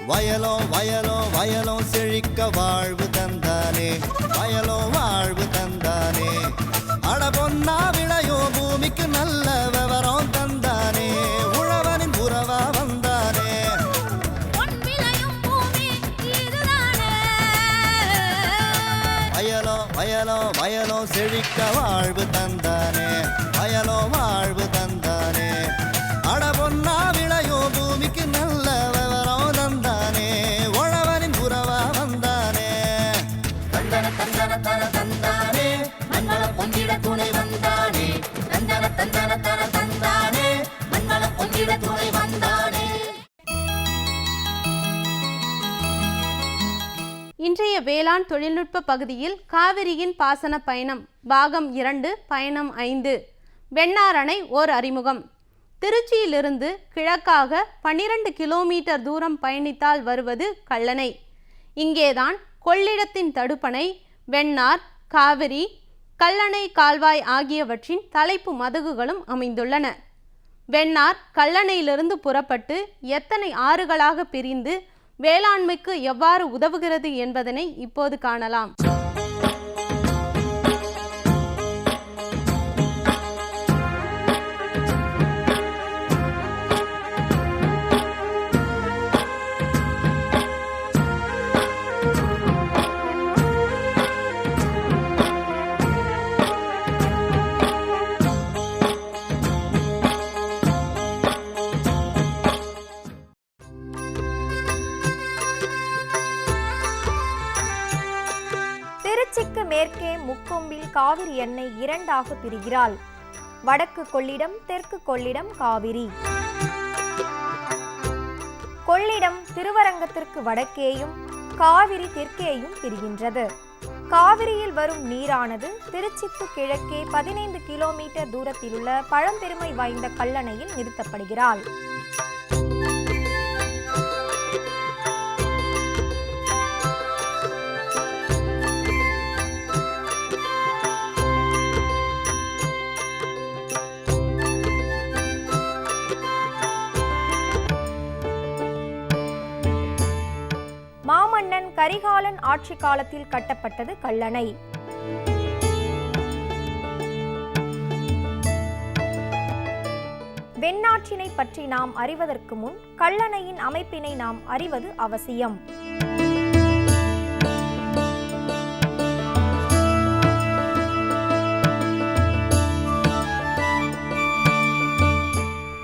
வயலோ வயலோ வயலோ செழிக்க வாழ்வு தந்தானே, வயலோ வாழ்வு தந்தானே. அட பொன்னா விளையோ பூமிக்கு நல்ல விவரம் தந்தானே, உழவனின் உறவா வந்தானே. வயலோ வயலோ வயலோ செழிக்க வாழ்வு தந்தானே, வயலோ வாழ்வு தந்தானே. அட பொன்னா விளையோ பூமிக்கு நல்ல விவரம் தந்தானே, உழவனின் உறவா வந்தானே. தந்தன தந்தன தன தந்தானே, மண்வள பொங்கிட துணை வந்தானே. தந்தன தந்தன தன தந்தானே, மண்வள பொங்கிட துணை வந்தானே. இன்றைய வேளாண் தொழில்நுட்ப பகுதியில் காவிரியின் பாசன பயணம் பாகம் 2 பயணம் 5 வெண்ணார் அணை ஓர் அறிமுகம். திருச்சியிலிருந்து கிழக்காக 12 கிலோமீட்டர் தூரம் பயணித்தால் வருவது கல்லணை. இங்கேதான் கொள்ளிடத்தின் தடுப்பணை, வெண்ணார், காவிரி, கல்லணை கால்வாய் ஆகியவற்றின் தலைப்பு மதகுகளும் அமைந்துள்ளன. வெண்ணார் கல்லணையிலிருந்து புறப்பட்டு எத்தனை ஆறுகளாக பிரிந்து வேளாண்மைக்கு எவ்வாறு உதவுகிறது என்பதனை இப்போது காணலாம். திருச்சிக்கு மேற்கே முக்கொம்பில் காவிரி எண்ணை இரண்டாக பிரிகிறாள். வடக்கு கொள்ளிடம், தெற்கு கொள்ளிடம், காவிரி. கொள்ளிடம் திருவரங்கத்திற்கு வடக்கேயும் காவிரி தெற்கேயும் பிரிகின்றது. காவிரியில் வரும் நீரானது திருச்சிக்கு கிழக்கே 15 கிலோமீட்டர் தூரத்திலுள்ள பழம்பெருமை வாய்ந்த கல்லணையில் நிறுத்தப்படுகிறாள். மாமன்னன் கரிகாலன் ஆட்சி காலத்தில் கட்டப்பட்டது கல்லணை. வெண்ணாற்றினை பற்றி நாம் அறிவதற்கு முன் கல்லணையின் அமைப்பினை நாம் அறிவது அவசியம்.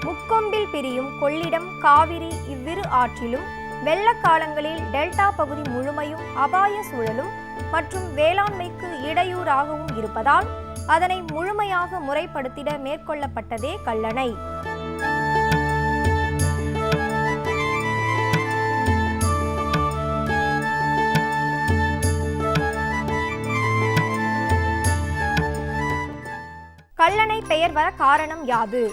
முக்கொம்பில் பிரியும் கொள்ளிடம், காவிரி இவ்விரு ஆற்றிலும் வெள்ளக்காலங்களில் டெல்டா பகுதி முழுமையும் அபாய சூழலும் மற்றும் வேளாண்மைக்கு இடையூறாகவும் இருப்பதால் அதனை முழுமையாக முறைப்படுத்திட மேற்கொள்ளப்பட்டதே கல்லணை. கல்லணை பெயர் வர காரணம் யாது?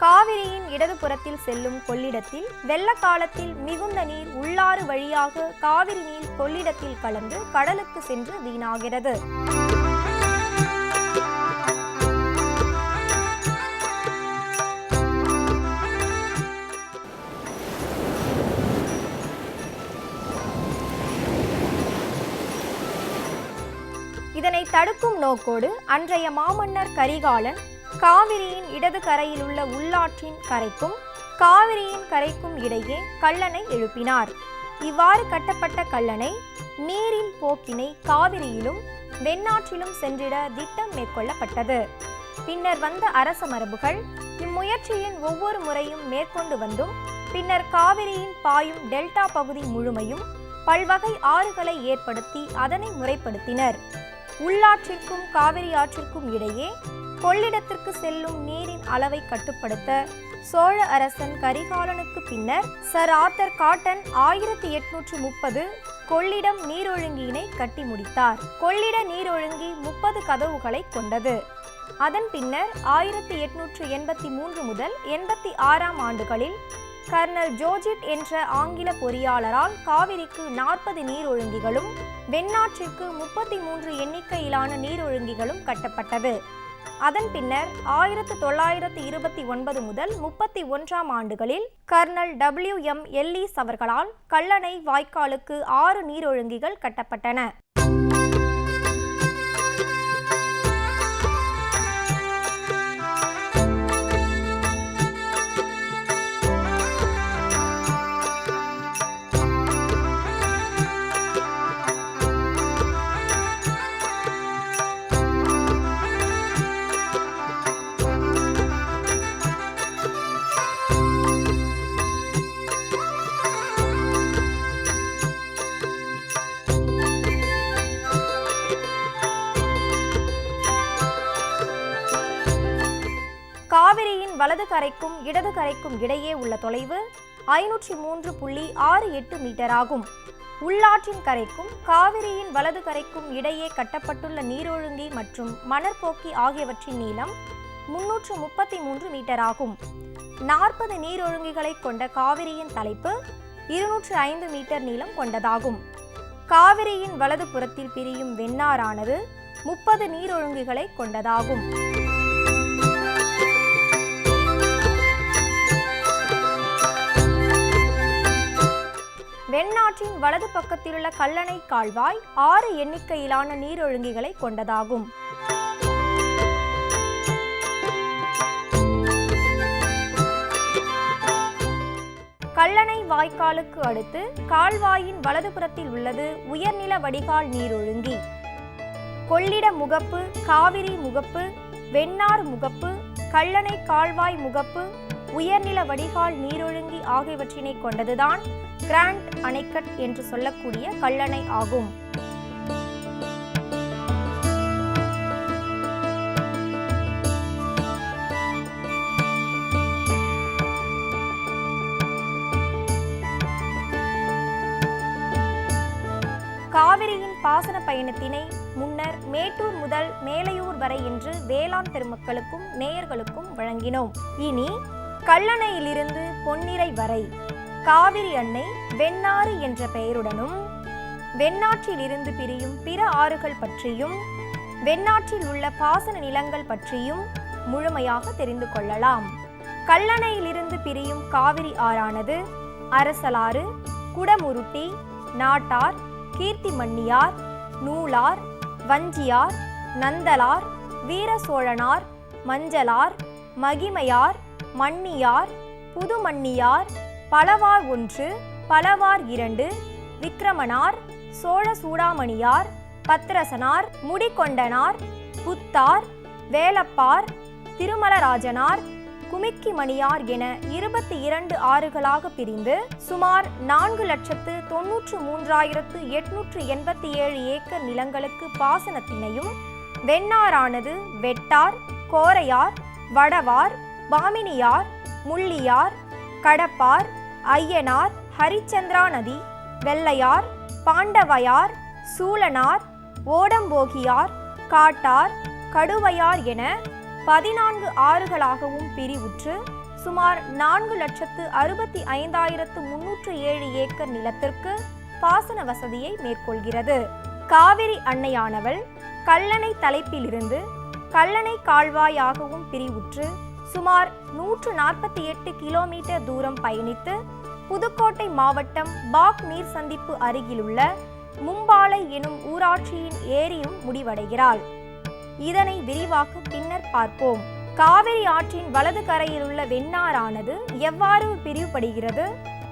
காவிரியின் இடதுபுறத்தில் செல்லும் கொள்ளிடத்தில் வெள்ள காலத்தில் மிகுந்த நீர் உள்ளாறு வழியாக காவிரி நீர் கொள்ளிடத்தில் கலந்து கடலுக்கு சென்று வீணாகிறது. இதனை தடுக்கும் நோக்கோடு அன்றைய மாமன்னர் கரிகாலன் காவிரியின் இடது கரையில் உள்ள உள்ளாற்றின் கரைக்கும் காவிரியின் கரைக்கும் இடையே கல்லணை எழுப்பினார். இவ்வாறு கட்டப்பட்ட கல்லணை நீரின் போக்கினை காவிரியிலும் வெண்ணாற்றிலும் சென்றிட திட்டம் மேற்கொள்ளப்பட்டது. பின்னர் வந்த அரச மரபுகள் இம்முயற்சியின் ஒவ்வொரு முறையும் மேற்கொண்டு வந்தும் பின்னர் காவிரியின் பாயும் டெல்டா பகுதி முழுமையும் பல்வகை ஆறுகளை ஏற்படுத்தி அதனை முறைப்படுத்தினர். உள்ளாற்றிற்கும் காவிரி ஆற்றிற்கும் இடையே கொள்ளிடத்திற்கு செல்லும் நீரின் அளவை கட்டுப்படுத்த சோழ அரசன் கரிகாலனுக்கு பின்னர் சர் ஆர்தர் காட்டன் 1830 கொள்ளிடம் நீரொழுங்கினை கட்டி முடித்தார். கொள்ளிட நீரொழுங்கி 30 கதவுகளை கொண்டது. அதன் பின்னர் 1883 முதல் 86 ஆண்டுகளில் கர்னல் ஜோர்ஜிட் என்ற ஆங்கில பொறியாளரால் காவிரிக்கு 40 நீரொழுங்கிகளும் வெண்ணாற்றிற்கு 33 எண்ணிக்கையிலான நீரொழுங்கிகளும் கட்டப்பட்டது. அதன் பின்னர் 1929 முதல் 31 ஆண்டுகளில் கர்னல் WM எல்லீஸ் அவர்களால் கல்லணை வாய்க்காலுக்கு 6 நீரொழுங்கிகள் கட்டப்பட்டன. காவிரியின் வலது கரைக்கும் இடது கரைக்கும் இடையே உள்ள தொலைவு 503.68 மீட்டர் ஆகும். உள்ளாற்றின் கரைக்கும் காவிரியின் வலது கரைக்கும் இடையே கட்டப்பட்டுள்ள நீரொழுங்கி மற்றும் மணற்போக்கி ஆகியவற்றின் நீளம் 333 மீட்டர் ஆகும். 40 நீரொழுங்கிகளை கொண்ட காவிரியின் தலைப்பு 205 மீட்டர் நீளம் கொண்டதாகும். காவிரியின் வலது புறத்தில் பிரியும் வெண்ணாறானது 30 நீரொழுங்குகளை கொண்டதாகும். வெண்ணாற்றின் வலது பக்கத்திலுள்ள கல்லணை கால்வாய் 6 எண்ணிக்கையிலான நீரொழுங்கிகளை கொண்டதாகும். கல்லணை வாய்க்காலுக்கு அடுத்து கால்வாயின் வலதுபுறத்தில் உள்ளது உயர்நில வடிகால் நீரொழுங்கி. கொள்ளிட முகப்பு, காவிரி முகப்பு, வெண்ணாறு முகப்பு, கல்லணை கால்வாய் முகப்பு, உயர்நில வடிகால் நீரொழுங்கி ஆகியவற்றினை கொண்டதுதான் கிராண்ட் அணைக்கட் என்று சொல்லக்கூடிய கல்லணை ஆகும். காவிரியின் பாசன பயணத்தினை முன்னர் மேட்டூர் முதல் மேலையூர் வரை என்று வேளாண் பெருமக்களுக்கும் நேயர்களுக்கும் வழங்கினோம். இனி கல்லணையிலிருந்து பொன்னிறை வரை காவிரி அன்னை வெண்ணாறு என்ற பெயருடனும் வெண்ணாற்றிலிருந்து பிரியும் பிற ஆறுகள் பற்றியும் வெண்ணாற்றில் உள்ள பாசன நிலங்கள் பற்றியும் முழுமையாக தெரிந்து கொள்ளலாம். கல்லணையிலிருந்து பிரியும் காவிரி ஆறானது அரசலாறு, குடமுருட்டி, நாட்டார், கீர்த்திமன்னியார், நூலார், வஞ்சியார், நந்தலார், வீரசோழனார், மஞ்சளார், மகிமையார், மன்னியார், புதுமன்னியார், பலவார் 1, பலவார் 2, விக்கிரமனார், சோழ சூடாமணியார், பத்ரசனார், முடிகொண்டனார், புத்தார், வேலப்பார், திருமலராஜனார், குமிக்கிமணியார் என 22 ஆறுகளாக பிரிந்து சுமார் 4,93,887 ஏக்கர் நிலங்களுக்கு பாசனத்தினையும் வெண்ணாறானது வெட்டார், கோரையார், வடவார், பாமினியார், முள்ளியார், கடப்பார், ஐயனார், ஹரிச்சந்திரா நதி, வெள்ளையார், பாண்டவையார், சூளனார், ஓடம்போகியார், காட்டார், கடுவையார் என 14 ஆறுகளாகவும் பிரிவுற்று சுமார் 4,65,307 ஏக்கர் நிலத்திற்கு பாசன வசதியை மேற்கொள்கிறது. காவிரி அன்னையானவள் கல்லணை தலைப்பிலிருந்து கல்லணை கால்வாயாகவும் பிரிவுற்று சுமார் 148 கிலோமீட்டர் தூரம் பயணித்து புதுக்கோட்டை மாவட்டம் பாக் நீர் சந்திப்பு அருகிலுள்ள மும்பாலை எனும் ஊராட்சியின் ஏரியும் முடிவடைகிறாள். இதனை விரிவாக பின்னர் பார்ப்போம். காவிரி ஆற்றின் வலது கரையில் உள்ள வெண்ணாறானது எவ்வாறு பிரிவுபடுகிறது,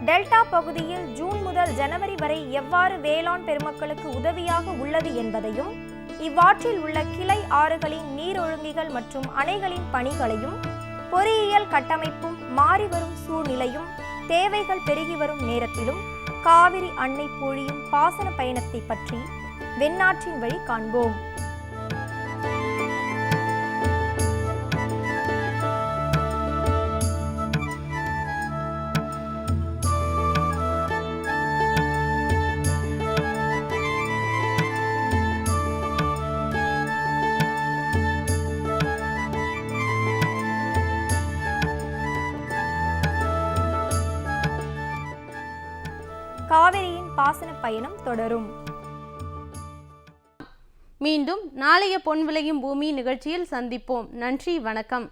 டெல்டா பகுதியில் ஜூன் முதல் ஜனவரி வரை எவ்வாறு வேளாண் பெருமக்களுக்கு உதவியாக உள்ளது என்பதையும், இவ்வாற்றில் உள்ள கிளை ஆறுகளின் நீரொழுங்கிகள் மற்றும் அணைகளின் பணிகளையும், பொறியியல் கட்டமைப்பும் மாறிவரும் சூழ்நிலையும் தேவைகள் பெருகி வரும் நேரத்திலும் காவிரி அன்னை பொழியும் பாசன பயணத்தை பற்றி வெண்ணாற்றின் வழி காண்போம். காவிரியின் பாசன பயணம் தொடரும். மீண்டும் நாளைய பொன் விளையும் பூமி நிகழ்ச்சியில் சந்திப்போம். நன்றி, வணக்கம்.